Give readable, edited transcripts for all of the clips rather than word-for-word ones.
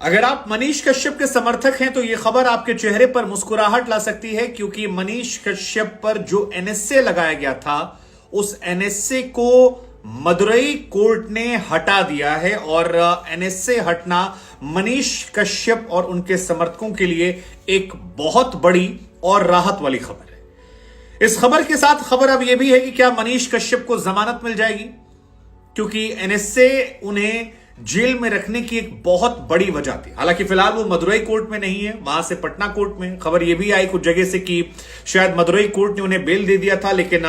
अगर आप मनीष कश्यप के समर्थक हैं तो यह खबर आपके चेहरे पर मुस्कुराहट ला सकती है, क्योंकि मनीष कश्यप पर जो एनएसए लगाया गया था उस एनएसए को मदुरई कोर्ट ने हटा दिया है और एनएसए हटना मनीष कश्यप और उनके समर्थकों के लिए एक बहुत बड़ी और राहत वाली खबर है। इस खबर के साथ खबर अब यह भी है कि क्या मनीष कश्यप को जमानत मिल जाएगी, क्योंकि एनएसए उन्हें जेल में रखने की एक बहुत बड़ी वजह थी। हालांकि फिलहाल वो मदुरई कोर्ट में नहीं है, वहां से पटना कोर्ट में। खबर यह भी आई कुछ जगह से कि शायद मदुरई कोर्ट ने उन्हें बेल दे दिया था, लेकिन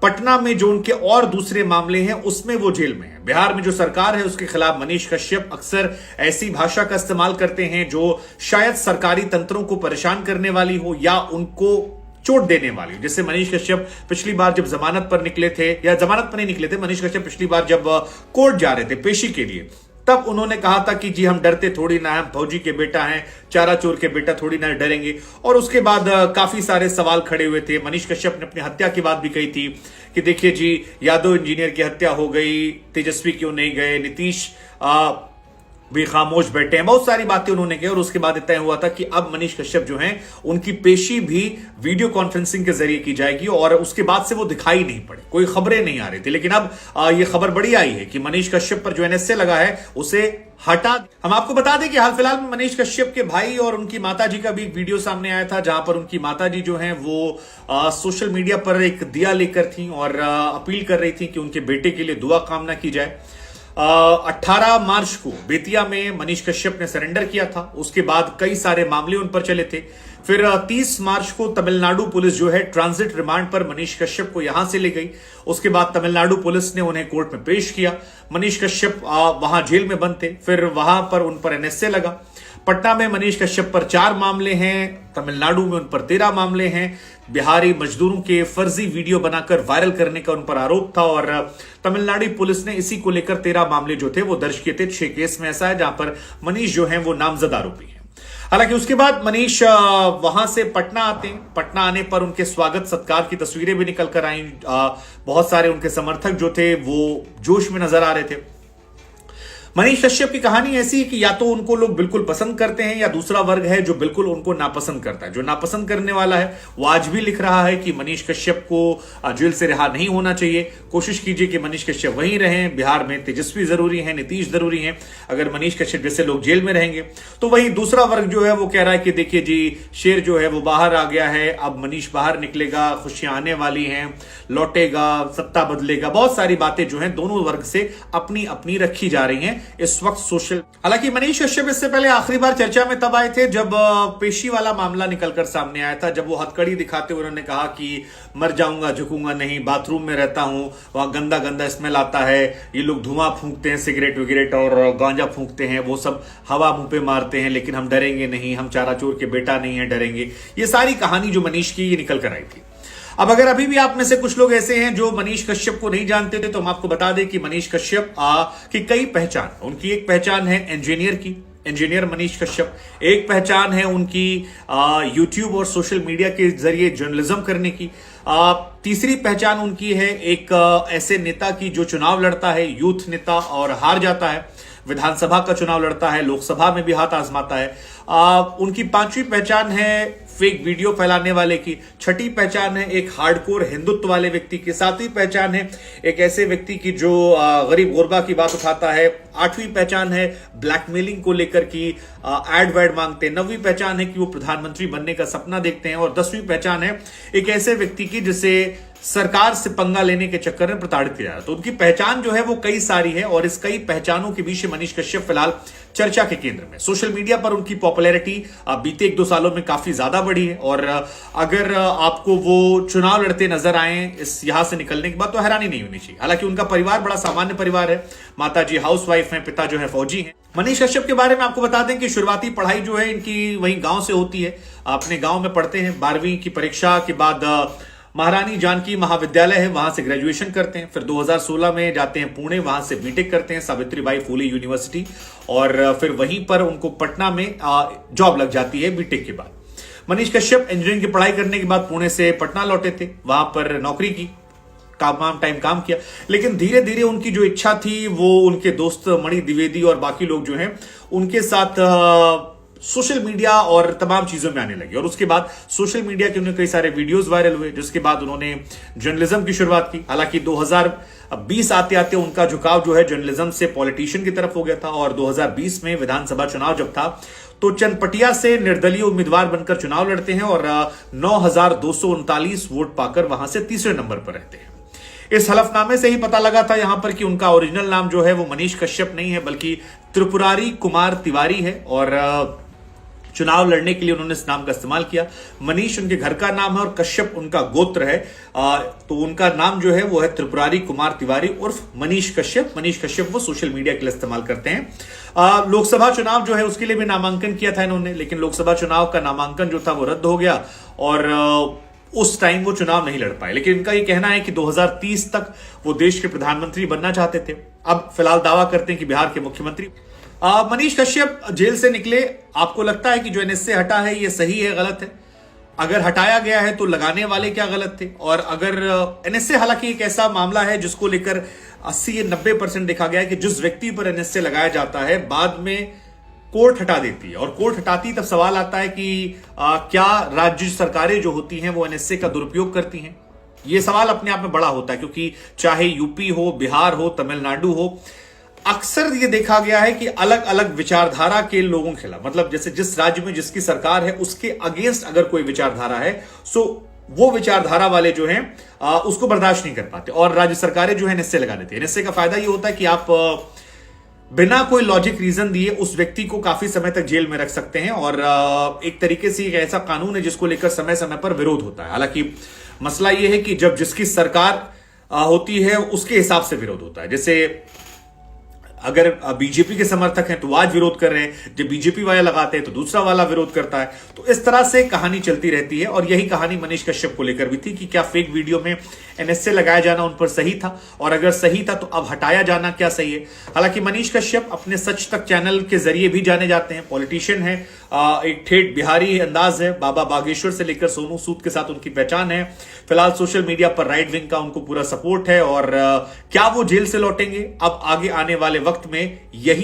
पटना में जो उनके और दूसरे मामले हैं उसमें वो जेल में है। बिहार में जो सरकार है उसके खिलाफ मनीष कश्यप अक्सर ऐसी भाषा का इस्तेमाल करते हैं जो शायद सरकारी तंत्रों को परेशान करने वाली हो या उनको चोट देने वाली। जैसे मनीष कश्यप पिछली बार जब जमानत पर निकले थे, या जमानत पर नहीं निकले थे, मनीष कश्यप पिछली बार जब कोर्ट जा रहे थे पेशी के लिए, तब उन्होंने कहा था कि जी हम डरते थोड़ी ना, हम फौजी के बेटा हैं, चारा चोर के बेटा थोड़ी ना डरेंगे। और उसके बाद काफी सारे सवाल खड़े हुए थे। मनीष कश्यप ने अपनी हत्या की बात भी कही थी कि देखिए जी यादव इंजीनियर की हत्या हो गई, तेजस्वी क्यों नहीं गए, नीतीश भी खामोश बैठे हैं, बहुत सारी बातें उन्होंने की। और उसके बाद इतना हुआ था कि अब मनीष कश्यप जो हैं उनकी पेशी भी वीडियो कॉन्फ्रेंसिंग के जरिए की जाएगी और उसके बाद से वो दिखाई नहीं पड़े, कोई खबरें नहीं आ रही थी। लेकिन अब ये खबर बड़ी आई है कि मनीष कश्यप पर जो एनएसए लगा है उसे हटा। हम आपको बता दें कि हाल फिलहाल में मनीष कश्यप के भाई और उनकी माताजी का भी एक वीडियो सामने आया था, जहां पर उनकी माताजी जो हैं वो सोशल मीडिया पर एक दिया लेकर थी और अपील कर रही थी कि उनके बेटे के लिए दुआ कामना की जाए। 18 मार्च को बेतिया में मनीष कश्यप ने सरेंडर किया था। उसके बाद कई सारे मामले उन पर चले थे। फिर 30 मार्च को तमिलनाडु पुलिस जो है ट्रांजिट रिमांड पर मनीष कश्यप को यहां से ले गई। उसके बाद तमिलनाडु पुलिस ने उन्हें कोर्ट में पेश किया। मनीष कश्यप वहां जेल में बंद थे, फिर वहां पर उन पर एनएसए लगा। पटना में मनीष कश्यप पर 4 मामले हैं, तमिलनाडु में उन पर 13 मामले हैं। बिहारी मजदूरों के फर्जी वीडियो बनाकर वायरल करने का उन पर आरोप था और तमिलनाडु पुलिस ने इसी को लेकर 13 मामले जो थे वो दर्ज किए थे। 6 केस में ऐसा है जहां पर मनीष जो है वो नामजद आरोपी है। हालांकि उसके बाद मनीष वहां से पटना आते हैं। पटना आने पर उनके स्वागत सत्कार की तस्वीरें भी निकल कर आई। बहुत सारे उनके समर्थक जो थे वो जोश में नजर आ रहे थे। मनीष कश्यप की कहानी ऐसी है कि या तो उनको लोग बिल्कुल पसंद करते हैं या दूसरा वर्ग है जो बिल्कुल उनको नापसंद करता है। जो नापसंद करने वाला है वो आज भी लिख रहा है कि मनीष कश्यप को जेल से रिहा नहीं होना चाहिए, कोशिश कीजिए कि मनीष कश्यप वहीं रहें। बिहार में तेजस्वी जरूरी है, नीतीश जरूरी है। अगर मनीष कश्यप जैसे लोग जेल में रहेंगे तो वहीं दूसरा वर्ग जो है वो कह रहा है कि देखिए जी शेर जो है वो बाहर आ गया है, अब मनीष बाहर निकलेगा, खुशियां आने वाली हैं, लौटेगा, सत्ता बदलेगा। बहुत सारी बातें जो हैं दोनों वर्ग से अपनी अपनी रखी जा रही हैं इस वक्त सोशल। हालांकि मनीष कश्यप इससे पहले आखिरी बार चर्चा में तब आए थे जब पेशी वाला मामला निकलकर सामने आया था, जब वो हथकड़ी दिखाते हुए उन्होंने कहा कि मर जाऊंगा झुकूंगा नहीं, बाथरूम में रहता हूं, वहां गंदा गंदा स्मेल आता है, ये लोग धुआं फूंकते हैं, सिगरेट विगरेट और गांजा फूंकते हैं, वो सब हवा मुंह पे मारते हैं, लेकिन हम डरेंगे नहीं, हम चारा चोर के बेटा नहीं है, डरेंगे। ये सारी कहानी जो मनीष की ये निकल कर आई थी। अब अगर अभी भी आप में से कुछ लोग ऐसे हैं जो मनीष कश्यप को नहीं जानते थे तो हम आपको बता दें कि मनीष कश्यप की कई पहचान। उनकी एक पहचान है इंजीनियर की, इंजीनियर मनीष कश्यप। एक पहचान है उनकी यूट्यूब और सोशल मीडिया के जरिए जर्नलिज्म करने की। तीसरी पहचान उनकी है एक ऐसे नेता की जो चुनाव लड़ता है, यूथ नेता, और हार जाता है, विधानसभा का चुनाव लड़ता है, लोकसभा में भी हाथ आजमाता है। उनकी 5वीं पहचान है फेक वीडियो फैलाने वाले की। 6ठी पहचान है एक हार्डकोर हिंदुत्व वाले व्यक्ति की। 7वीं पहचान है एक ऐसे व्यक्ति की जो गरीब गुरबा की बात उठाता है। 8वीं पहचान है ब्लैकमेलिंग को लेकर की एड वैड मांगते हैं। 9वीं पहचान है कि वो प्रधानमंत्री बनने का सपना देखते हैं। और 10वीं पहचान है एक ऐसे व्यक्ति की जिसे सरकार से पंगा लेने के चक्कर में प्रताड़ित किया जाता है। तो उनकी पहचान जो है वो कई सारी है और इस कई पहचानों के बीच मनीष कश्यप फिलहाल चर्चा के केंद्र में। सोशल मीडिया पर उनकी पॉपुलैरिटी बीते 1-2 सालों में काफी ज्यादा बढ़ी है और अगर आपको वो चुनाव लड़ते नजर आए इस यहां से निकलने के बाद तो हैरानी नहीं होनी चाहिए। हालांकि उनका परिवार बड़ा सामान्य परिवार है, माताजी हाउसवाइफ हैं, पिता जो है फौजी हैं। मनीष कश्यप के बारे में आपको बता दें कि शुरुआती पढ़ाई जो है इनकी वहीं गांव से होती है, अपने गांव में पढ़ते हैं। 12वीं की परीक्षा के बाद महारानी जानकी महाविद्यालय है, वहां से ग्रेजुएशन करते हैं। फिर 2016 में जाते हैं पुणे, वहां से बीटेक करते हैं सावित्रीबाई फुले यूनिवर्सिटी और फिर वहीं पर उनको पटना में जॉब लग जाती है बीटेक के बाद। मनीष कश्यप इंजीनियरिंग की पढ़ाई करने के बाद पुणे से पटना लौटे थे, वहां पर नौकरी की। टाइम काम किया, लेकिन धीरे धीरे उनकी जो इच्छा थी वो उनके दोस्त मणि द्विवेदी और बाकी लोग जो हैं उनके साथ सोशल मीडिया और तमाम चीजों में आने लगे। और उसके बाद सोशल मीडिया के उन्हें कई सारे वीडियोस वायरल हुए, जिसके बाद उन्होंने जर्नलिज्म की शुरुआत की। हालांकि 2020 आते आते उनका झुकाव जो है जर्नलिज्म से पॉलिटिशियन की तरफ हो गया था, और 2020 में विधानसभा चुनाव जब था तो चनपटिया से निर्दलीय उम्मीदवार बनकर चुनाव लड़ते हैं और 9,239 वोट पाकर वहां से तीसरे नंबर पर रहते हैं। इस हलफनामे से ही पता लगा था यहां पर कि उनका ओरिजिनल नाम जो है वो मनीष कश्यप नहीं है, बल्कि त्रिपुरारी कुमार तिवारी है, और चुनाव लड़ने के लिए उन्होंने इस नाम का इस्तेमाल किया। मनीष उनके घर का नाम है और कश्यप उनका गोत्र है, तो उनका नाम जो है वो है त्रिपुरारी कुमार तिवारी उर्फ मनीष कश्यप। मनीष कश्यप वो सोशल मीडिया के लिए इस्तेमाल करते हैं। लोकसभा चुनाव जो है उसके लिए भी नामांकन किया था इन्होंने, लेकिन लोकसभा चुनाव का नामांकन जो था वो रद्द हो गया और उस टाइम वो चुनाव नहीं लड़ पाए। लेकिन इनका ये कहना है कि 2030 तक वो देश के प्रधानमंत्री बनना चाहते थे। अब फिलहाल दावा करते हैं कि बिहार के मुख्यमंत्री। मनीष कश्यप जेल से निकले, आपको लगता है कि जो एनएसए हटा है ये सही है, गलत है? अगर हटाया गया है तो लगाने वाले क्या गलत थे? और अगर एनएसए, हालांकि एक ऐसा मामला है जिसको लेकर 80-90% देखा गया है कि जिस व्यक्ति पर एनएसए लगाया जाता है बाद में कोर्ट हटा देती है, और कोर्ट हटाती तब सवाल आता है कि क्या राज्य सरकारें जो होती हैं वो एनएसए का दुरुपयोग करती हैं? यह सवाल अपने आप में बड़ा होता है, क्योंकि चाहे यूपी हो, बिहार हो, तमिलनाडु हो, अक्सर ये देखा गया है कि अलग अलग विचारधारा के लोगों के खिलाफ, मतलब जैसे जिस राज्य में जिसकी सरकार है उसके अगेंस्ट अगर कोई विचारधारा है सो वो विचारधारा वाले जो हैं उसको बर्दाश्त नहीं कर पाते और राज्य सरकारें जो है एनएसए लगा देती है। एनएसए का फायदा ये होता है कि आप बिना कोई लॉजिक रीजन दिए उस व्यक्ति को काफी समय तक जेल में रख सकते हैं, और एक तरीके से एक ऐसा कानून है जिसको लेकर समय समय पर विरोध होता है। हालांकि मसला यह है कि जब जिसकी सरकार होती है उसके हिसाब से विरोध होता है। जैसे अगर बीजेपी के समर्थक हैं तो आज विरोध कर रहे हैं, जब बीजेपी वाले लगाते हैं तो दूसरा वाला विरोध करता है। तो इस तरह से कहानी चलती रहती है, और यही कहानी मनीष कश्यप को लेकर भी थी कि क्या फेक वीडियो में एनएसए लगाया जाना उन पर सही था, और अगर सही था तो अब हटाया जाना क्या सही है। हालांकि मनीष कश्यप अपने सच तक चैनल के जरिए भी जाने जाते हैं, पॉलिटिशियन है, एक ठेठ बिहारी अंदाज है, बाबा बागेश्वर से लेकर सोनू सूद के साथ उनकी पहचान है। फिलहाल सोशल मीडिया पर राइट विंग का उनको पूरा सपोर्ट है, और क्या वो जेल से लौटेंगे अब आगे आने वाले वक्त में यही